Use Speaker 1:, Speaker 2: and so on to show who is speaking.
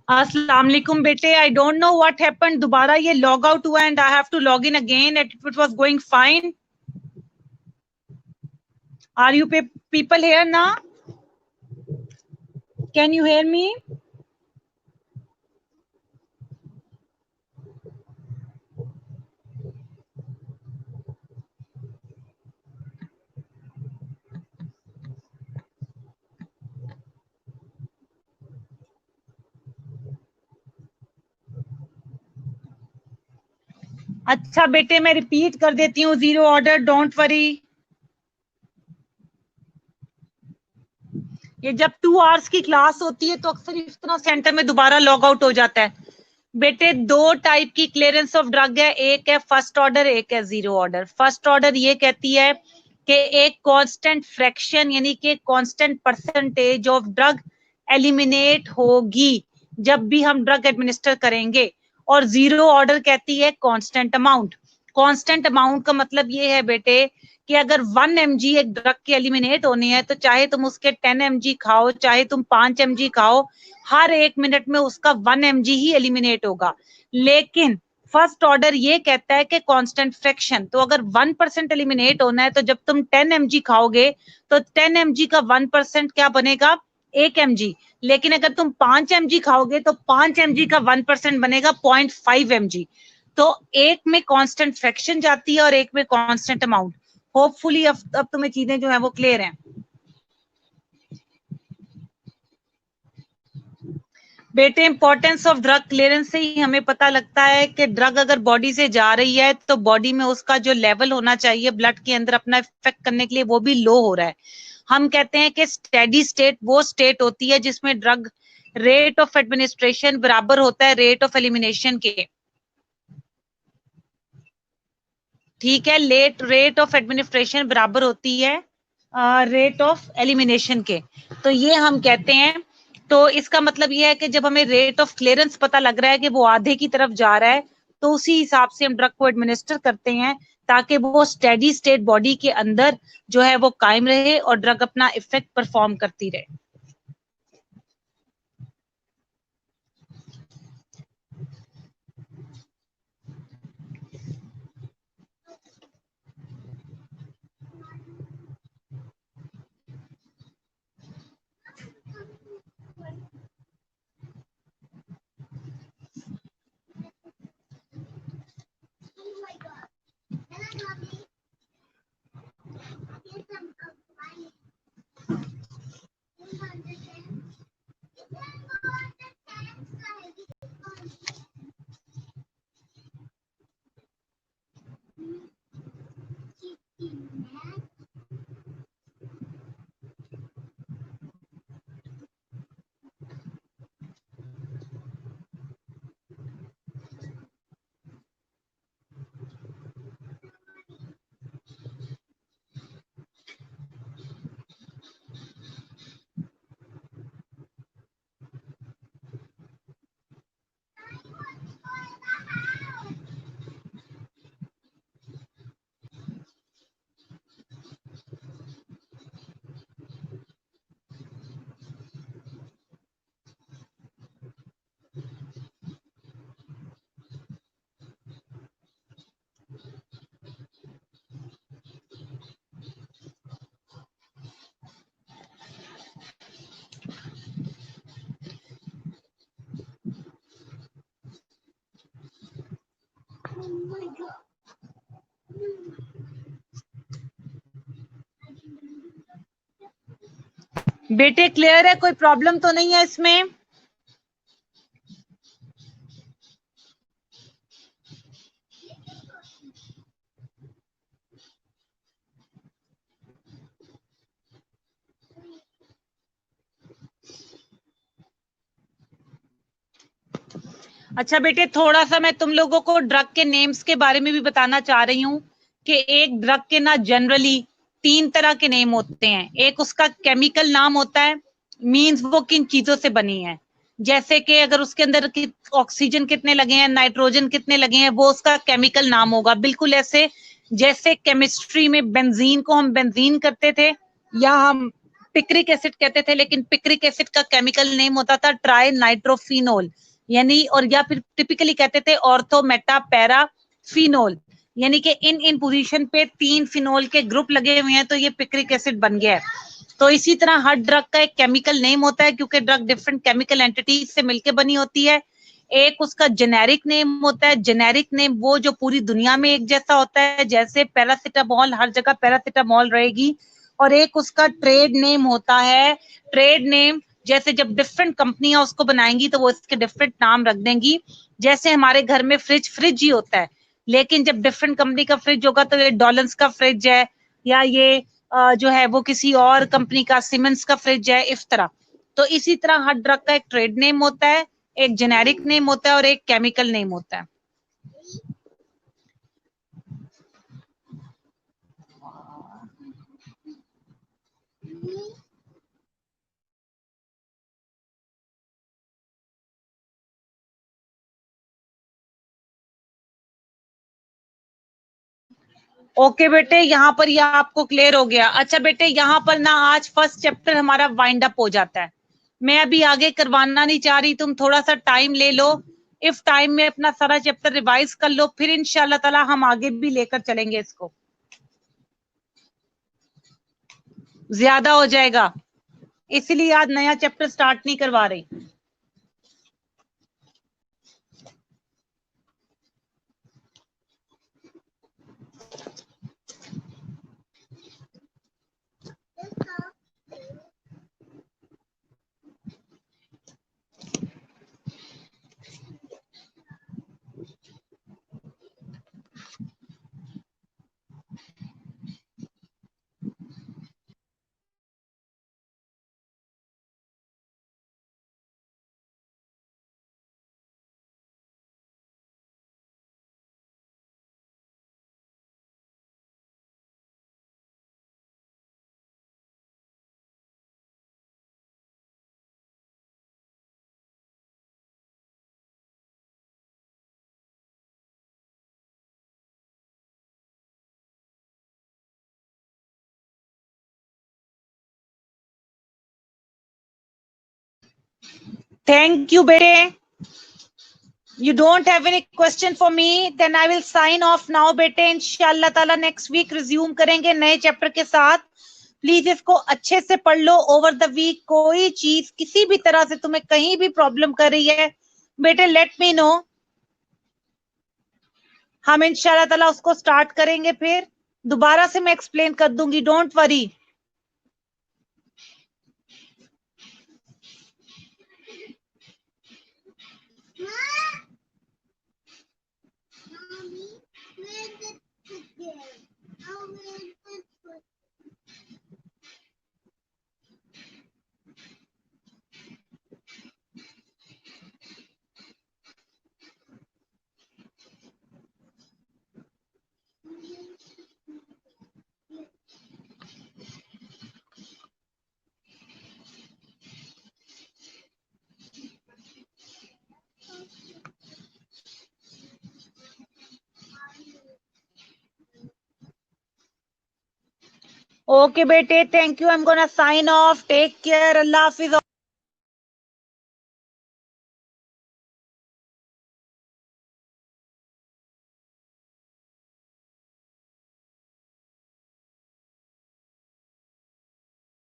Speaker 1: अस्सलाम वालेकुम बेटे, I don't know what happened, दोबारा ये लॉग आउट हुआ and I have to log in again and it was going fine. Are you people here ना? Can you hear me? अच्छा बेटे, मैं रिपीट कर देती हूँ, जीरो ऑर्डर, डोंट वरी. ये जब 2 आवर्स की क्लास होती है तो अक्सर इस तरह सेंटर में दोबारा लॉग आउट हो जाता है. बेटे, दो टाइप की क्लियरेंस ऑफ ड्रग है, एक है फर्स्ट ऑर्डर, एक है जीरो ऑर्डर. फर्स्ट ऑर्डर ये कहती है कि एक कांस्टेंट फ्रैक्शन यानी कि constant percentage of drug eliminate होगी जब भी हम ड्रग एडमिनिस्टर करेंगे. और जीरो ऑर्डर कहती है कांस्टेंट अमाउंट. कांस्टेंट अमाउंट का मतलब ये है बेटे कि अगर 1 mg एक ड्रग की एलिमिनेट होनी है तो चाहे तुम उसके 10 mg खाओ, चाहे तुम 5 mg खाओ, हर 1 मिनट में उसका 1 mg ही एलिमिनेट होगा. लेकिन फर्स्ट ऑर्डर ये कहता है कि कांस्टेंट फ्रैक्शन, तो अगर 1% एलिमिनेट होना है तो जब तुम 10 mg खाओगे तो 10 mg का 1% क्या बनेगा? 1 mg. लेकिन अगर तुम 5 mg खाओगे तो 5 mg का 1% बनेगा 0.5 mg. तो एक में कांस्टेंट फ्रैक्शन जाती है और एक में कांस्टेंट अमाउंट. होपफुली अब तुम्हें चीजें जो है वो क्लियर हैं. बेटे, इंपॉर्टेंस ऑफ ड्रग क्लियरेंस से ही हमें पता लगता है कि ड्रग अगर बॉडी से जा रही है तो बॉडी में उसका जो लेवल होना चाहिए ब्लड के अंदर अपना इफेक्ट करने के लिए वो भी लो हो रहा है. हम कहते हैं कि स्टेडी स्टेट वो स्टेट होती है जिसमें ड्रग रेट ऑफ एडमिनिस्ट्रेशन बराबर होता है रेट ऑफ एलिमिनेशन के. ठीक है, रेट ऑफ एडमिनिस्ट्रेशन बराबर होती है रेट ऑफ एलिमिनेशन के. तो ये हम कहते हैं. तो इसका मतलब ये है कि जब हमें रेट ऑफ क्लियरेंस पता लग रहा है कि वो आधे की तरफ जा रहा है तो उसी हिसाब से हम ड्रग को एडमिनिस्टर करते हैं ताकि वो स्टेडी स्टेट बॉडी के अंदर जो है वो कायम रहे और ड्रग अपना इफेक्ट परफॉर्म करती रहे. बेटे, क्लियर है? कोई प्रॉब्लम तो नहीं है इसमें? अच्छा बेटे, थोड़ा सा मैं तुम लोगों को ड्रग के नेम्स के बारे में भी बताना चाह रही हूँ कि एक ड्रग के ना जनरली 3 तरह के नेम होते हैं. एक उसका केमिकल नाम होता है, मींस वो किन चीजों से बनी है. जैसे कि अगर उसके अंदर ऑक्सीजन कितने लगे हैं, नाइट्रोजन कितने लगे हैं, वो उसका केमिकल नाम होगा. बिल्कुल ऐसे जैसे केमिस्ट्री में बेंजीन को हम बेंजीन करते थे या हम पिक्रिक एसिड कहते थे, लेकिन पिक्रिक एसिड का केमिकल नेम होता था ट्राई नाइट्रोफिनोल, यानी, और या फिर टिपिकली कहते थे ऑर्थो मेटा पैरा फिनोल, यानी कि इन पोजीशन पे 3 फिनोल के ग्रुप लगे हुए हैं तो ये पिक्रिक एसिड बन गया है। तो इसी तरह हर ड्रग का एक केमिकल नेम होता है, क्योंकि ड्रग डिफरेंट केमिकल एंटिटीज से मिलकर बनी होती है। एक उसका जेनेरिक नेम होता है, जेनेरिक नेम वो जो पूरी दुनिया में एक जैसा होता है, जैसे पैरासिटामोल हर जगह पैरासिटामोल रहेगी। और एक उसका ट्रेड नेम होता है, ट्रेड नेम जैसे जब डिफरेंट कंपनियां उसको बनाएंगी तो वो इसके डिफरेंट नाम रख देंगी। जैसे हमारे घर में फ्रिज ही होता है, लेकिन जब डिफरेंट कंपनी का फ्रिज होगा तो ये डॉलन्स का फ्रिज है, या ये जो है वो किसी और कंपनी का सीमेंस का फ्रिज है, इस तरह। तो इसी तरह हर ड्रग का एक ट्रेड नेम होता है, एक जेनेरिक नेम होता है और एक केमिकल नेम होता है। ओके बेटे, यहाँ पर यह आपको क्लियर हो गया। अच्छा बेटे, यहाँ पर ना आज फर्स्ट चैप्टर हमारा वाइंड अप हो जाता है। मैं अभी आगे करवाना नहीं चाह रही, तुम थोड़ा सा टाइम ले लो, इफ टाइम में अपना सारा चैप्टर रिवाइज कर लो, फिर इंशाल्लाह ताला हम आगे भी लेकर चलेंगे इसको। ज्यादा हो जाएगा, इसलिए आज नया चैप्टर स्टार्ट नहीं करवा रही। Thank you, bete. You don't have any question for me, then I will sign off now, bete. इंशाल्लाह ताला next week resume करेंगे नए चैप्टर के साथ। प्लीज इसको अच्छे से पढ़ लो ओवर द वीक। कोई चीज किसी भी तरह से तुम्हें कहीं भी प्रॉब्लम कर रही है बेटे, लेट मी नो, हम इंशाल्लाह ताला उसको स्टार्ट करेंगे। फिर दोबारा से मैं एक्सप्लेन कर दूंगी, don't worry. Okay, bete, thank you. I'm gonna sign off. Take care. Allah Hafiz.